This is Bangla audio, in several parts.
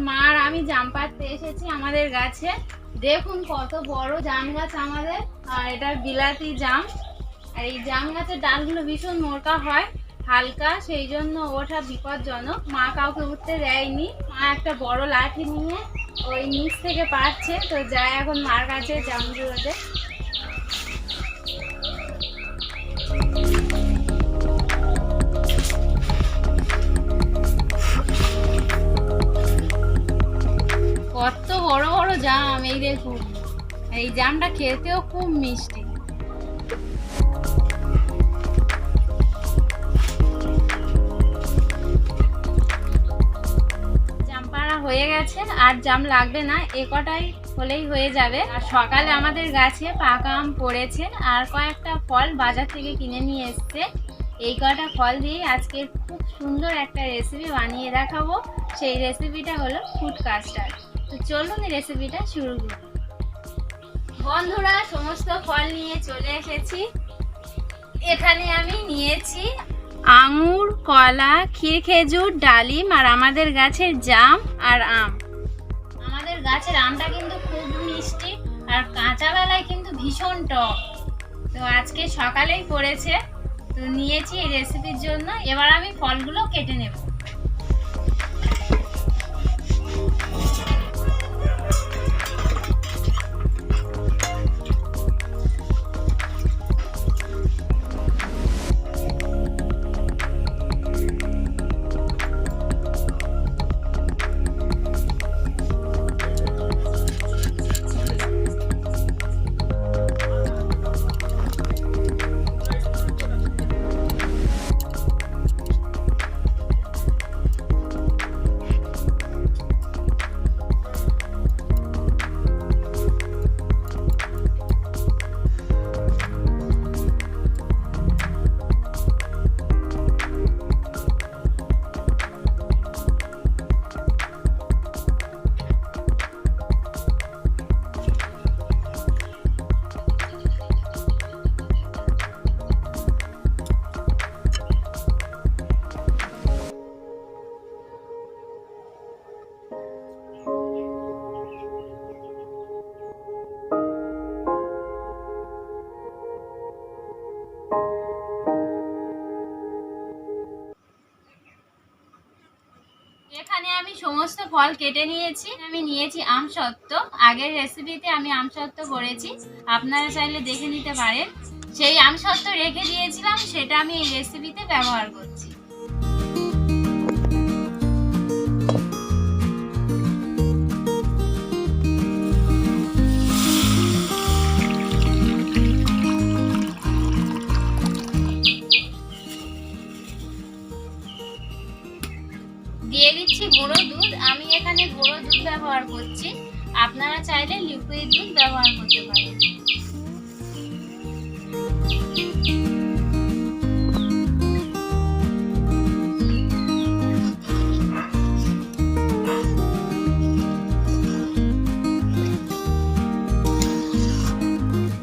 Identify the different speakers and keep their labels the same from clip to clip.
Speaker 1: মা আর আমি জাম পাড়তে এসেছি আমাদের গাছে। দেখুন কত বড় জাম গাছ আমাদের, আর এটা বিলাতি জাম। আর এই জাম গাছের ডালগুলো ভীষণ মোটা হয়, হালকা, সেই জন্য ওঠা বিপজ্জনক। মা কাউকে উঠতে দেয়নি। মা একটা বড় লাঠি নিয়ে ওই নিচ থেকে পারছে। তো যায় এখন মার কাছে জামগুলোতে। কত বড় বড় জাম, এই দেখুন। এই জামটা খেতেও খুব মিষ্টি। জাম পাড়া হয়ে গেছে, আর জাম লাগবে না, এ কটাই হলেই হয়ে যাবে। আর সকালে আমাদের গাছে পাকা আম পড়েছে, আর কয়েকটা ফল বাজার থেকে কিনে নিয়ে এসছে। এই কটা ফল দিয়ে আজকে খুব সুন্দর একটা রেসিপি বানিয়ে দেখাবো। সেই রেসিপিটা হলো ফুড কাস্টার্ড। তো চলুন রেসিপিটা শুরু করি। বন্ধুরা, সমস্ত ফল নিয়ে চলে এসেছি। এখানে আমি নিয়েছি আঙুর, কলা, ক্ষীর খেজুর, ডালিম, আর আমাদের গাছের জাম আর আম। আমাদের গাছের আমটা কিন্তু খুব মিষ্টি, আর কাঁচাবেলায় কিন্তু ভীষণ টক। তো আজকে সকালেই পড়েছে, তো নিয়েছি এই রেসিপির জন্য। এবার আমি ফলগুলো কেটে নেব। এখানে আমি সমস্ত ফল কেটে নিয়েছি। আমি নিয়েছি আমসত্ত্ব। আগের রেসিপিতে আমি আমসত্ত্ব করেছি, আপনারা চাইলে দেখে নিতে পারেন। সেই আমসত্ত্ব রেখে দিয়েছিলাম, সেটা আমি এই রেসিপিতে ব্যবহার করছি। দিয়ে দিচ্ছি গুঁড়ো দুধ। আমি এখানে গুঁড়ো দুধ ব্যবহার করছি, আপনারা চাইলে লিকুইড দুধ ব্যবহার করতে পারেন।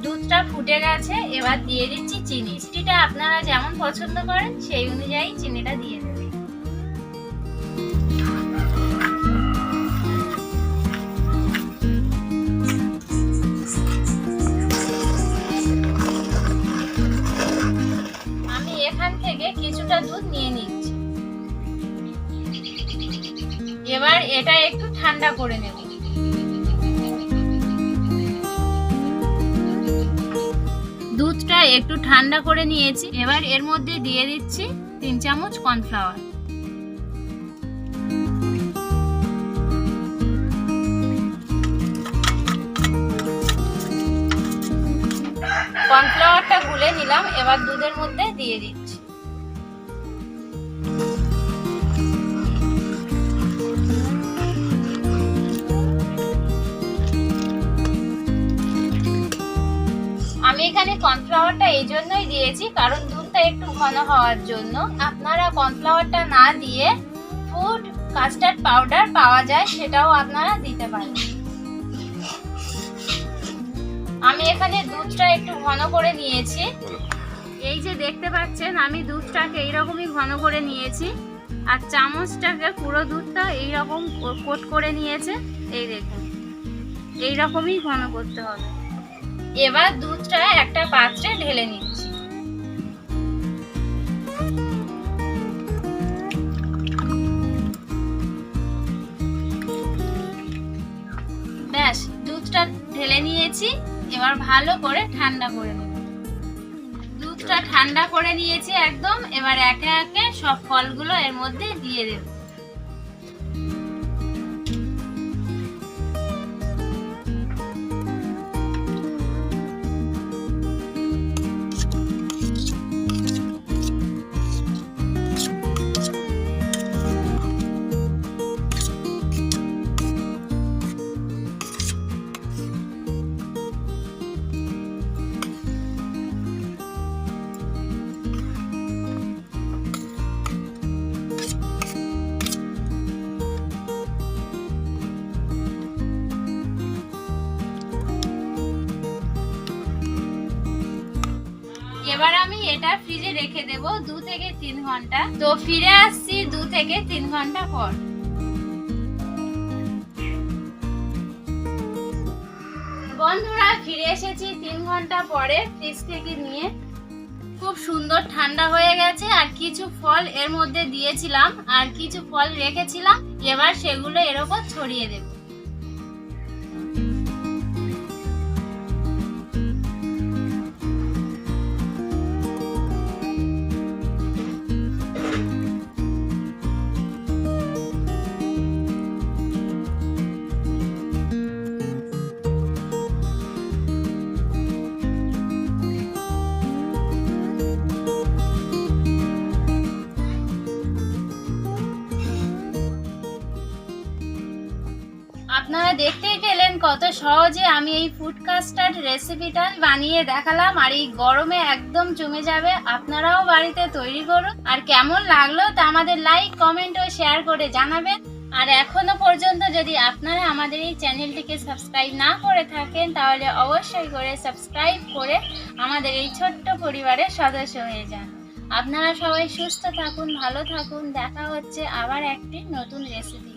Speaker 1: দুধটা ফুটে গেছে, এবার দিয়ে দিচ্ছি চিনি। চিনিটা আপনারা যেমন পছন্দ করেন সেই অনুযায়ী চিনিটা দিয়ে দেবেন। এখান থেকে কিছুটা দুধ নিয়ে নিচ্ছি। এবার এটা একটু ঠান্ডা করে নেব। দুধটা একটু ঠান্ডা করে নিয়েছি। এবার এর মধ্যে দিয়ে দিচ্ছি 3 চামচ কর্নফ্লাওয়ার। কর্নফ্লাওয়ারটা গুলে নিলাম, এবার দুধের মধ্যে দিয়ে দিচ্ছি। আমি এখানে কর্নফ্লাওয়ারটা এই জন্যই দিয়েছি কারণ দুধটা একটু ঘন হওয়ার জন্য। আপনারা কর্নফ্লাওয়ারটা না দিয়ে ফুড কাস্টার্ড পাউডার পাওয়া যায়, সেটাও আপনারা দিতে পারেন। আমি এখানে দুধটা একটু ঘন করে নিয়েছি। এই যে দেখতে পাচ্ছেন, আমি দুধটাকে এইরকমই ঘন করে নিয়েছি। আর চামচটাকে পুরো দুধটা এইরকম কোট করে নিয়েছে। এই দেখুন, এইরকমই ঘন করতে হবে। এবার দুধটা একটা পাত্রে ঢেলে নিচ্ছি। ব্যাস, দুধটা ঢেলে নিয়েছি। এবার ভালো করে ঠান্ডা করে নেব। দুধটা ঠান্ডা করে নিয়েছি একদম। এবার একে একে সব ফলগুলো এর মধ্যে দিয়ে দেব। এবার আমি এটা ফ্রিজে রেখে দেব 2 থেকে 3 ঘন্টা। তো ফিরে আসছি 2 থেকে 3 ঘন্টা পর। বন্ধুরা, ফিরে এসেছি 3 ঘন্টা পরে ফ্রিজ থেকে নিয়ে। খুব সুন্দর ঠান্ডা হয়ে গেছে। আর কিছু ফল এর মধ্যে দিয়েছিলাম আর কিছু ফল রেখেছিলাম। এবার সেগুলো এর উপর ছড়িয়ে দেব। আপনারা দেখতেই পেলেন কত সহজে আমি এই ফুড কাস্টার্ড রেসিপিটা বানিয়ে দেখালাম। আর এই গরমে একদম জমে যাবে। আপনারাও বাড়িতে তৈরি করুন। আর কেমন লাগলো তা আমাদের লাইক, কমেন্ট ও শেয়ার করে জানাবেন। আর এখনো পর্যন্ত যদি আপনারা আমাদের এই চ্যানেলটিকে সাবস্ক্রাইব না করে থাকেন তাহলে অবশ্যই করে সাবস্ক্রাইব করে আমাদের এই ছোট্ট পরিবারের সদস্য হয়ে যান। আপনারা সবাই সুস্থ থাকুন, ভালো থাকুন। দেখা হচ্ছে আবার একটি নতুন রেসিপি।